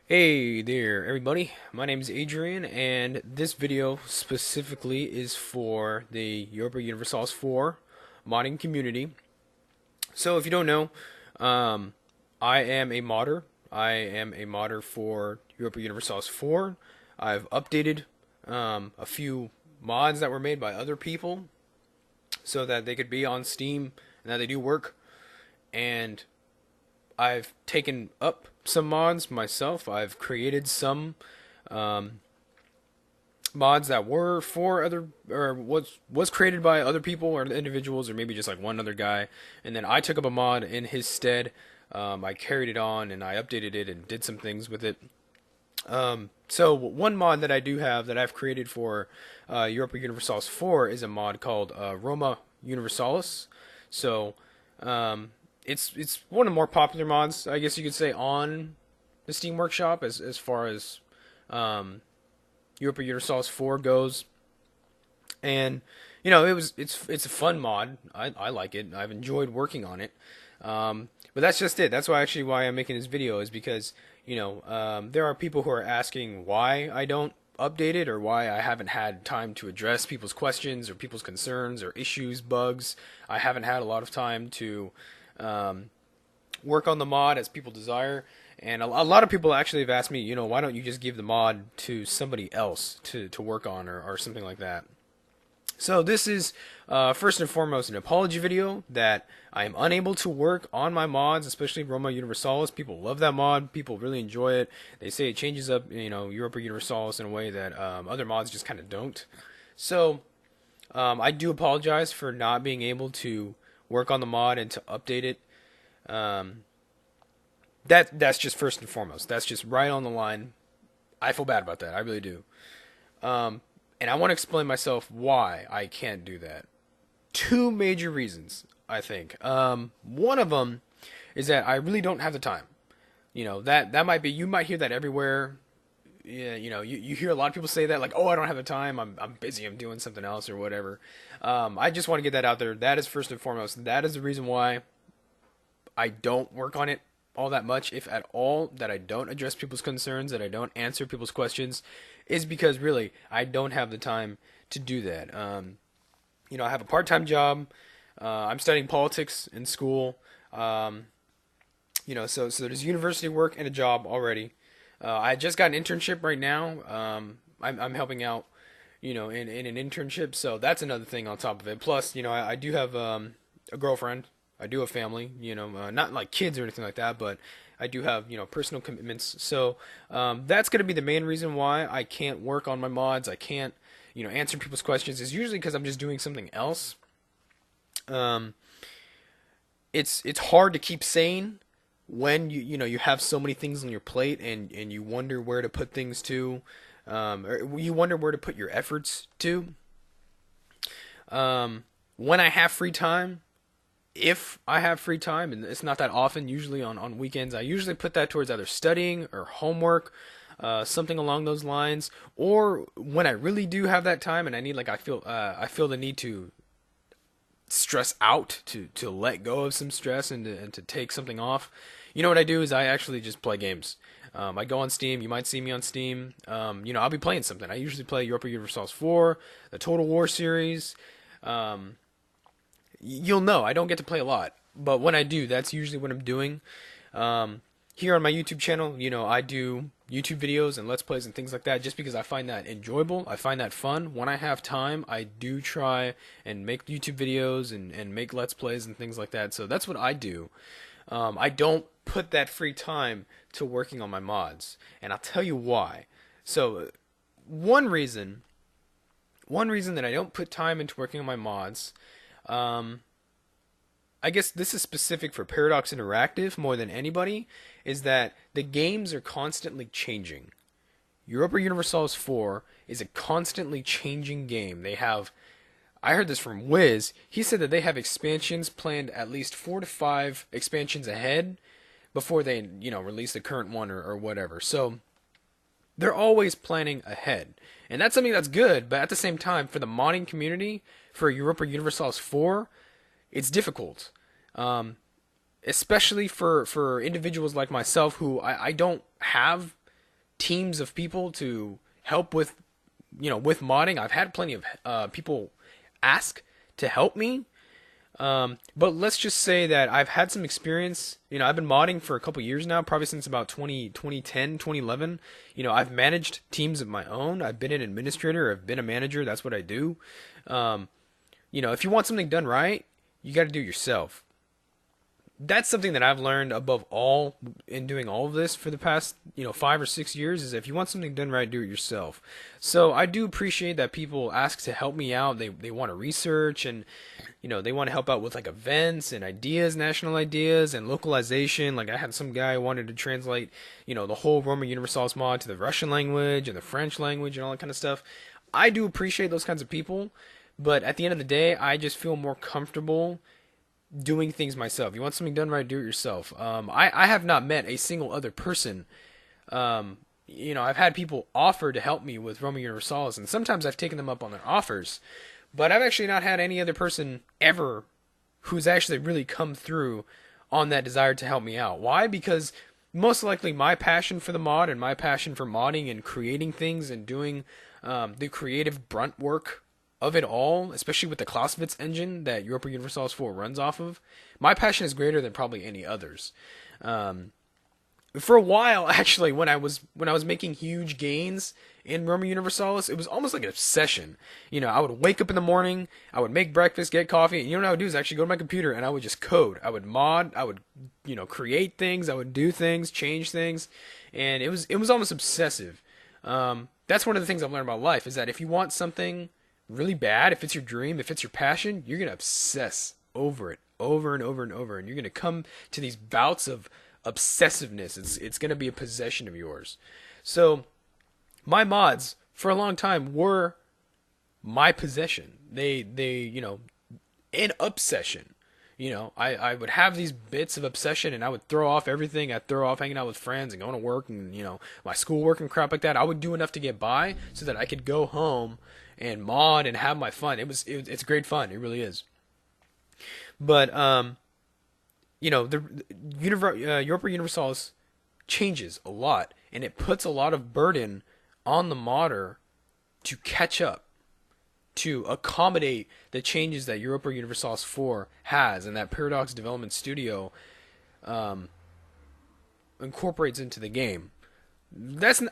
Hey there, everybody. My name is Adrian, and this video specifically is for the Europa Universalis IV modding community. So, if you don't know, um, I am a modder. I am a modder for Europa Universalis IV. I've updated a few mods that were made by other people so that they could be on Steam and that they do work. And I've taken up some mods myself. I've created some um, mods that were for other or was created by other people or individuals or maybe just like one other guy, and then I took up a mod in his stead. I carried it on and I updated it and did some things with it. So one mod that I do have that I've created for Europa Universalis 4 is a mod called Roma Universalis. So um, it's one of the more popular mods, I guess you could say, on the Steam Workshop as far as um, Europa Universalis 4 goes. And it's a fun mod. I like it. I've enjoyed working on it. But that's just it. That's why I'm making this video is because there are people who are asking why I don't update it or why I haven't had time to address people's questions or people's concerns or issues, bugs. I haven't had a lot of time to um, work on the mod as people desire. And a lot of people actually have asked me, why don't you just give the mod to somebody else to work on or something like that. So this is first and foremost an apology video that I am unable to work on my mods, especially Roma Universalis. People love that mod. People really enjoy it. They say it changes up, Europa Universalis in a way that other mods just kind of don't. So I do apologize for not being able to work on the mod and to update it. Um, that's just first and foremost. That's just right on the line. I feel bad about that. I really do. Um, and I want to explain myself why I can't do that. Two major reasons, I think. One of them is that I really don't have the time. That might be, you might hear that everywhere. Yeah, you hear a lot of people say that, like, oh, I don't have the time. I'm busy. I'm doing something else or whatever. I just want to get that out there. That is first and foremost. That is the reason why I don't work on it all that much, if at all, that I don't address people's concerns, that I don't answer people's questions, is because really I don't have the time to do that. I have a part-time job. I'm studying politics in school. Um, so there's university work and a job already. I just got an internship right now. I'm helping out, in an internship, so that's another thing on top of it. Plus, I do have a girlfriend. I do have family, not like kids or anything like that, but I do have, personal commitments. So that's going to be the main reason why I can't work on my mods. I can't, answer people's questions. Is usually because I'm just doing something else. Um, it's hard to keep sane when you have so many things on your plate and you wonder where to put things to, or you wonder where to put your efforts to. When I have free time, if I have free time, and it's not that often, usually on weekends, I usually put that towards either studying or homework, something along those lines. Or when I really do have that time and I need, like, I feel the need to stress out, to let go of some stress and to take something off. What I do is I actually just play games. I go on Steam. You might see me on Steam. I'll be playing something. I usually play Europa Universalis 4, the Total War series. Um, you'll know I don't get to play a lot, but when I do, that's usually what I'm doing. Here on my YouTube channel, I do YouTube videos and Let's Plays and things like that just because I find that enjoyable. I find that fun. When I have time, I do try and make YouTube videos and make Let's Plays and things like that. So that's what I do. I don't put that free time to working on my mods, and I'll tell you why. So one reason, one reason that I don't put time into working on my mods, um, I guess this is specific for Paradox Interactive more than anybody, is that the games are constantly changing. Europa Universalis 4 is a constantly changing game. I heard this from Wiz. He said that they have expansions planned at least 4 to 5 expansions ahead before they, release the current one or whatever. So they're always planning ahead. And that's something that's good, but at the same time, for the modding community, for Europa Universalis 4, it's difficult. Um, Especially for individuals like myself who I don't have teams of people to help with, with modding. I've had plenty of people ask to help me. But let's just say that I've had some experience. I've been modding for a couple years now, probably since about 2010, 2011. I've managed teams of my own. I've been an administrator. I've been a manager. That's what I do. If you want something done right, you got to do it yourself. That's something that I've learned above all in doing all of this for the past 5 or 6 years, is if you want something done right, do it yourself. So I do appreciate that people ask to help me out. They want to research, and they want to help out with like events and ideas, national ideas and localization. Like I had some guy who wanted to translate the whole Roma Universalis mod to the Russian language and the French language and all that kind of stuff. I do appreciate those kinds of people, but at the end of the day, I just feel more comfortable doing things myself. You want something done right, do it yourself. I have not met a single other person. I've had people offer to help me with Roma Universalis, and sometimes I've taken them up on their offers, but I've actually not had any other person ever who's actually really come through on that desire to help me out. Why? Because most likely my passion for the mod and my passion for modding and creating things and doing the creative brunt work of it all, especially with the Clausewitz engine that Europa Universalis IV runs off of, my passion is greater than probably any others. For a while, actually, when I was making huge gains in Roma Universalis, it was almost like an obsession. I would wake up in the morning, I would make breakfast, get coffee, and what I would do is actually go to my computer and I would just code. I would mod, I would create things, I would do things, change things, and it was almost obsessive. That's one of the things I've learned about life, is that if you want something really bad, if it's your dream, if it's your passion, you're going to obsess over it over and over and over, and you're going to come to these bouts of obsessiveness. It's going to be a possession of yours. So my mods for a long time were my possession. They an obsession. I would have these bits of obsession, and I would throw off everything. I'd throw off hanging out with friends and going to work and my schoolwork and crap like that. I would do enough to get by so that I could go home and mod and have my fun. It's great fun. It really is. But the Europa Universalis changes a lot, and it puts a lot of burden on the modder to catch up, to accommodate the changes that Europa Universalis IV has and that Paradox Development Studio incorporates into the game.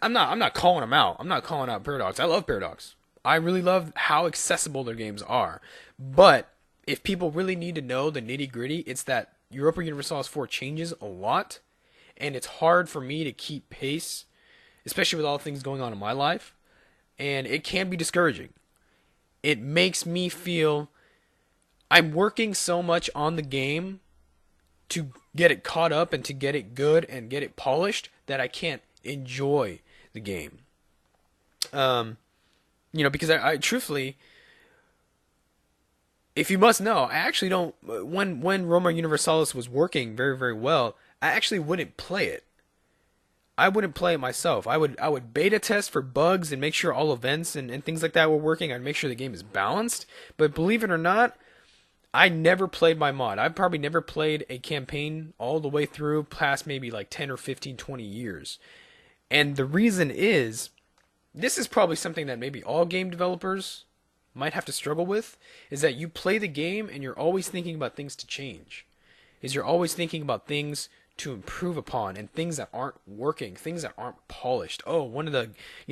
I'm not calling them out. I'm not calling out Paradox. I love Paradox. I really love how accessible their games are. But if people really need to know the nitty-gritty, it's that Europa Universalis IV changes a lot, and it's hard for me to keep pace, especially with all the things going on in my life, and it can be discouraging. It makes me feel I'm working so much on the game to get it caught up and to get it good and get it polished that I can't enjoy the game. Because I truthfully, if you must know, I actually don't. When Roma Universalis was working very, very well, I actually wouldn't play it. I wouldn't play it myself. I would beta test for bugs and make sure all events and things like that were working. I'd make sure the game is balanced. But believe it or not, I never played my mod. I've probably never played a campaign all the way through past maybe like 10 or 15, 20 years. And the reason is, this is probably something that maybe all game developers might have to struggle with, is that you play the game and you're always thinking about things to change. You're always thinking about things to improve upon and things that aren't working, things that aren't polished. Oh, one of the,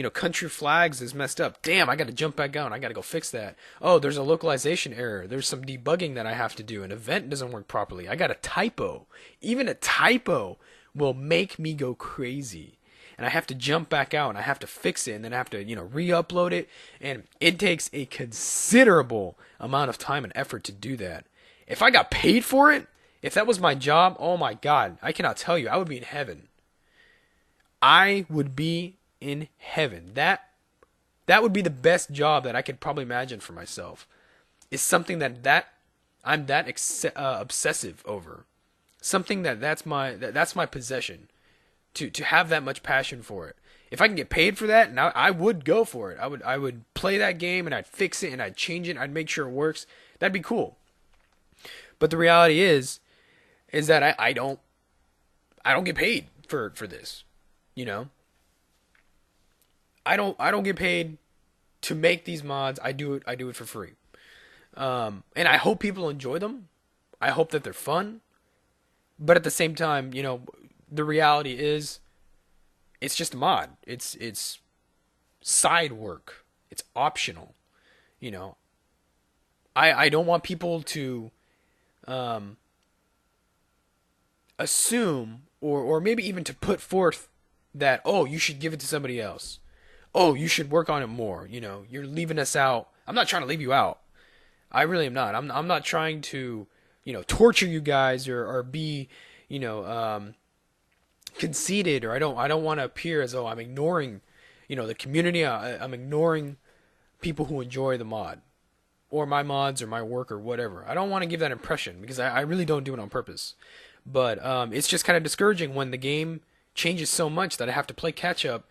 country flags is messed up. Damn, I got to jump back out. I got to go fix that. Oh, there's a localization error. There's some debugging that I have to do. An event doesn't work properly. I got a typo. Even a typo will make me go crazy. And I have to jump back out and I have to fix it, and then I have to, re-upload it. And it takes a considerable amount of time and effort to do that. If I got paid for it, if that was my job, oh my God, I cannot tell you, I would be in heaven. I would be in heaven. That would be the best job that I could probably imagine for myself. Is something that I'm that obsessive over. Something that's my possession. To have that much passion for it. If I can get paid for that, now I would go for it. I would play that game and I'd fix it and I'd change it and I'd make sure it works. That'd be cool. But the reality is that I don't get paid for this, I don't get paid to make these mods. I do it for free. And I hope people enjoy them. I hope that they're fun. But at the same time, the reality is it's just a mod. It's side work. It's optional. You know, I don't want people to um, assume or maybe even to put forth that, oh, you should give it to somebody else. Oh, you should work on it more. You're leaving us out. I'm not trying to leave you out. I really am not. I'm not trying to, torture you guys or be, you know, um, conceited, or I don't want to appear as though I'm ignoring, the community. I'm ignoring people who enjoy the mod or my mods or my work or whatever. I don't want to give that impression because I really don't do it on purpose. But it's just kind of discouraging when the game changes so much that I have to play catch up,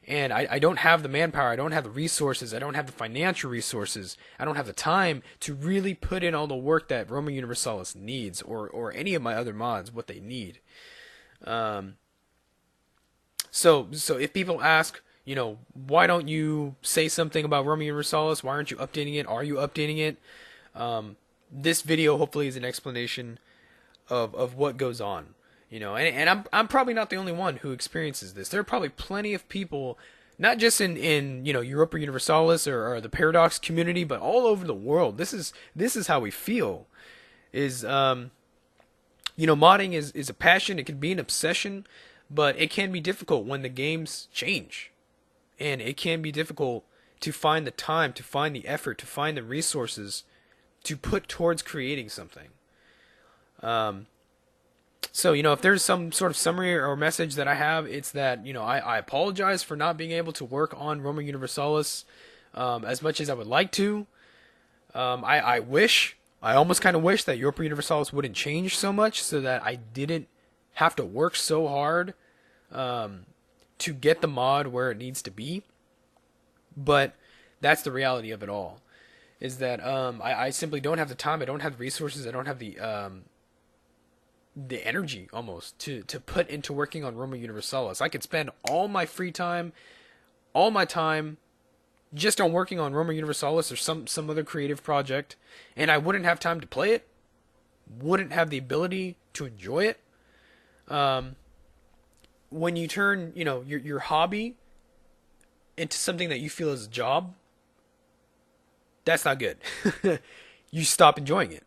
and I don't have the manpower, I don't have the resources, I don't have the financial resources, I don't have the time to really put in all the work that Roma Universalis needs, or any of my other mods what they need. Um, so if people ask, why don't you say something about Roma Universalis? Why aren't you updating it? Are you updating it? This video hopefully is an explanation of what goes on. And I'm probably not the only one who experiences this. There are probably plenty of people, not just in Europa Universalis or the Paradox community, but all over the world. This is how we feel. Modding is a passion. It can be an obsession, but it can be difficult when the games change, and it can be difficult to find the time, to find the effort, to find the resources to put towards creating something. Um, So, if there's some sort of summary or message that I have, it's that, I apologize for not being able to work on Roma Universalis as much as I would like to. I almost kind of wish that Europa Universalis wouldn't change so much so that I didn't have to work so hard to get the mod where it needs to be. But that's the reality of it all, is that I simply don't have the time, I don't have the resources, I don't have the energy almost to put into working on Roma Universalis. I could spend all my free time, all my time just on working on Roma Universalis or some other creative project, and I wouldn't have time to play it, wouldn't have the ability to enjoy it. Um, when you turn, your hobby into something that you feel is a job, that's not good. You stop enjoying it.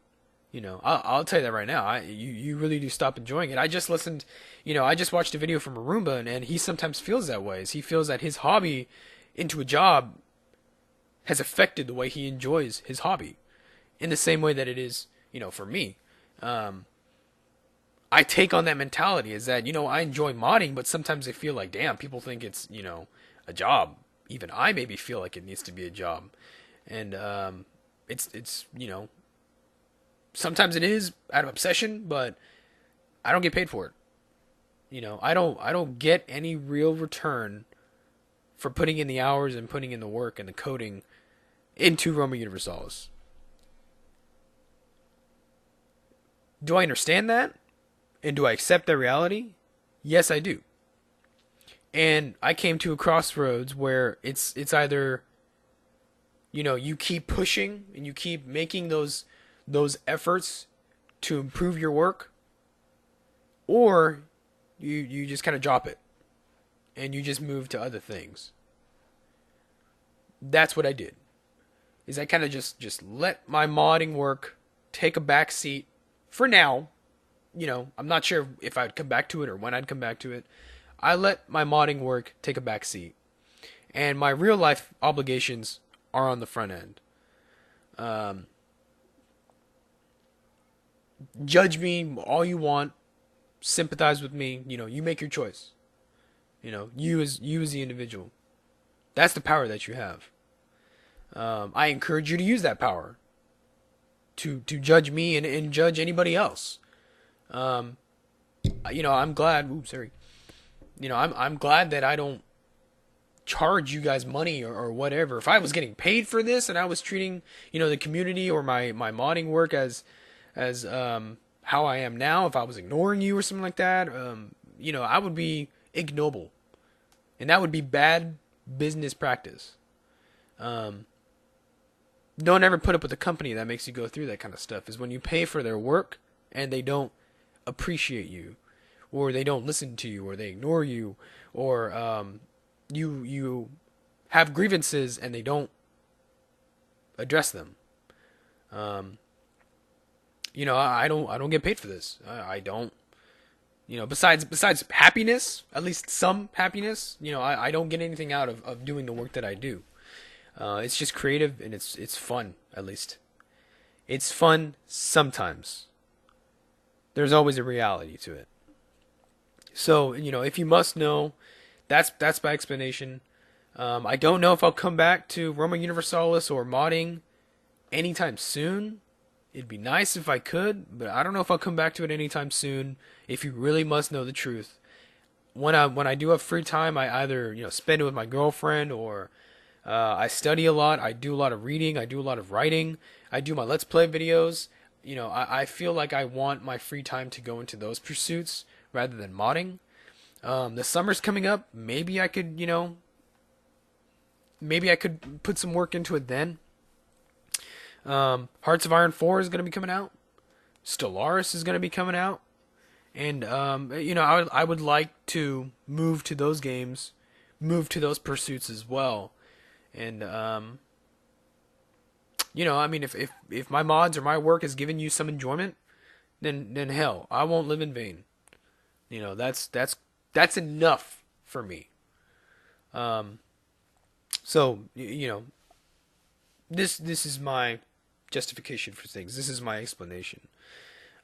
I'll tell you that right now. You really do stop enjoying it. I just listened, I just watched a video from Arumba, and he sometimes feels that way. He feels that his hobby into a job has affected the way he enjoys his hobby, in the same way that it is, for me. Um, I take on that mentality, is that, I enjoy modding, but sometimes I feel like, damn, people think it's, a job. Even I maybe feel like it needs to be a job. And it's sometimes it is out of obsession, but I don't get paid for it. I don't get any real return for putting in the hours and putting in the work and the coding into Roma Universalis. Do I understand that? And do I accept that reality? Yes, I do. And I came to a crossroads where it's either, you keep pushing and you keep making those efforts to improve your work, or you just kind of drop it and you just move to other things. That's what I did. Is I kind of just let my modding work take a back seat for now. I'm not sure if I'd come back to it or when I'd come back to it. I let my modding work take a back seat, and my real life obligations are on the front end. Um, Judge me all you want, sympathize with me. You make your choice. You as the individual. That's the power that you have. I encourage you to use that power to judge me and judge anybody else. Um, I'm glad. Oops, sorry. I'm glad that I don't charge you guys money or whatever. If I was getting paid for this and I was treating the community or my modding work as how I am now, if I was ignoring you or something like that, I would be ignoble, and that would be bad business practice. Um, don't ever put up with a company that makes you go through that kind of stuff. Is when you pay for their work and they don't appreciate you, or they don't listen to you, or they ignore you, or you have grievances and they don't address them. Um, I don't get paid for this. I don't. Besides happiness, at least some happiness, I don't get anything out of doing the work that I do. It's just creative and it's fun, at least. It's fun sometimes. There's always a reality to it. So, if you must know, that's my explanation. I don't know if I'll come back to Roma Universalis or modding anytime soon. It'd be nice if I could, but I don't know if I'll come back to it anytime soon. If you really must know the truth, when I do have free time, I either spend it with my girlfriend, or I study a lot. I do a lot of reading. I do a lot of writing. I do my Let's Play videos. I feel like I want my free time to go into those pursuits rather than modding. The summer's coming up. Maybe I could put some work into it then. Hearts of Iron 4 is going to be coming out. Stellaris is going to be coming out. And, I would like to move to those games, move to those pursuits as well. And, if my mods or my work has given you some enjoyment, then hell, I won't live in vain. That's enough for me. So, this is my justification for things. This is my explanation.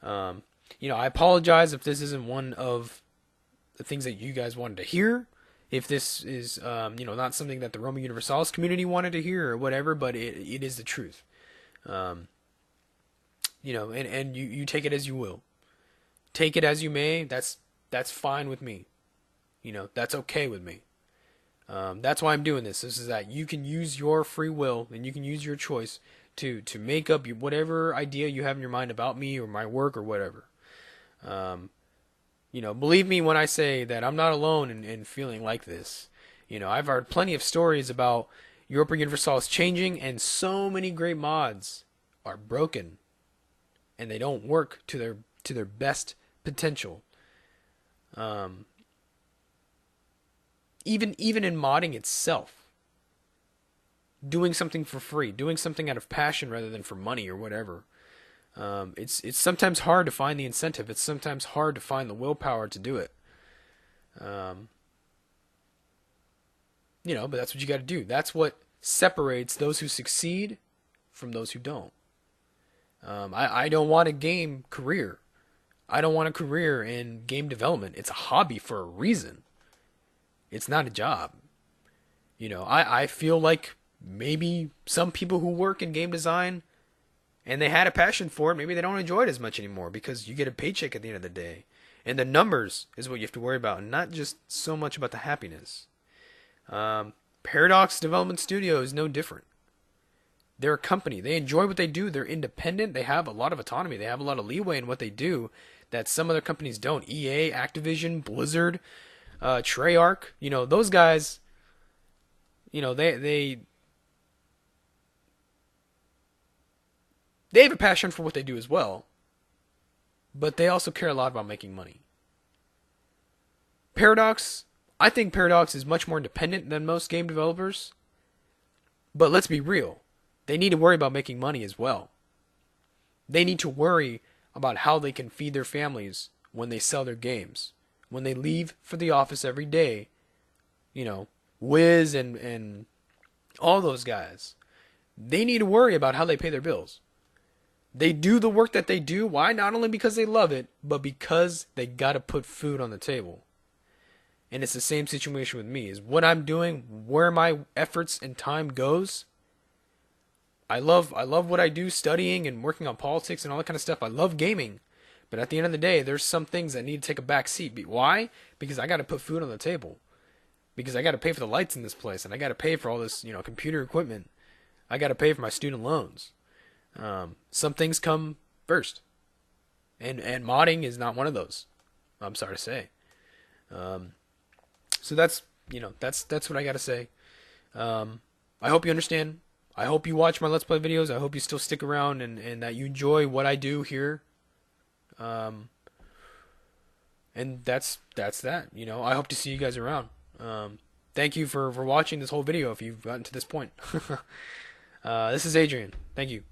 I apologize if this isn't one of the things that you guys wanted to hear. If this is, not something that the Roma Universalis community wanted to hear or whatever, but it is the truth. And you take it as you will. Take it as you may. That's fine with me. That's okay with me. That's why I'm doing this. This is that you can use your free will and you can use your choice to make up whatever idea you have in your mind about me or my work or whatever. Believe me when I say that I'm not alone in feeling like this. I've heard plenty of stories about Europa Universalis changing, and so many great mods are broken and they don't work to their best potential. Even in modding itself, doing something for free, doing something out of passion rather than for money or whatever. It's sometimes hard to find the incentive. It's sometimes hard to find the willpower to do it. But that's what you got to do. That's what separates those who succeed from those who don't. I don't want a game career. I don't want a career in game development. It's a hobby for a reason. It's not a job. I feel like maybe some people who work in game design and they had a passion for it, maybe they don't enjoy it as much anymore because you get a paycheck at the end of the day. And the numbers is what you have to worry about, and not just so much about the happiness. Paradox Development Studio is no different. They're a company. They enjoy what they do. They're independent. They have a lot of autonomy. They have a lot of leeway in what they do that some other companies don't. EA, Activision, Blizzard, Treyarch, those guys, they have a passion for what they do as well, but they also care a lot about making money. I think Paradox is much more independent than most game developers, but let's be real, they need to worry about making money as well. They need to worry about how they can feed their families when they sell their games. When they leave for the office every day, Wiz and all those guys, they need to worry about how they pay their bills. They do the work that they do. Why? Not only because they love it, but because they got to put food on the table. And it's the same situation with me. Is what I'm doing, where my efforts and time goes. I love what I do, studying and working on politics and all that kind of stuff. I love gaming. But at the end of the day, there's some things that need to take a back seat. Why? Because I got to put food on the table. Because I got to pay for the lights in this place, and I got to pay for all this, computer equipment. I got to pay for my student loans. Some things come first, and modding is not one of those. I'm sorry to say. So that's what I got to say. I hope you understand. I hope you watch my Let's Play videos. I hope you still stick around and that you enjoy what I do here. Um, and that's that. You know, I hope to see you guys around. Thank you for watching this whole video if you've gotten to this point. This is Adrian. Thank you.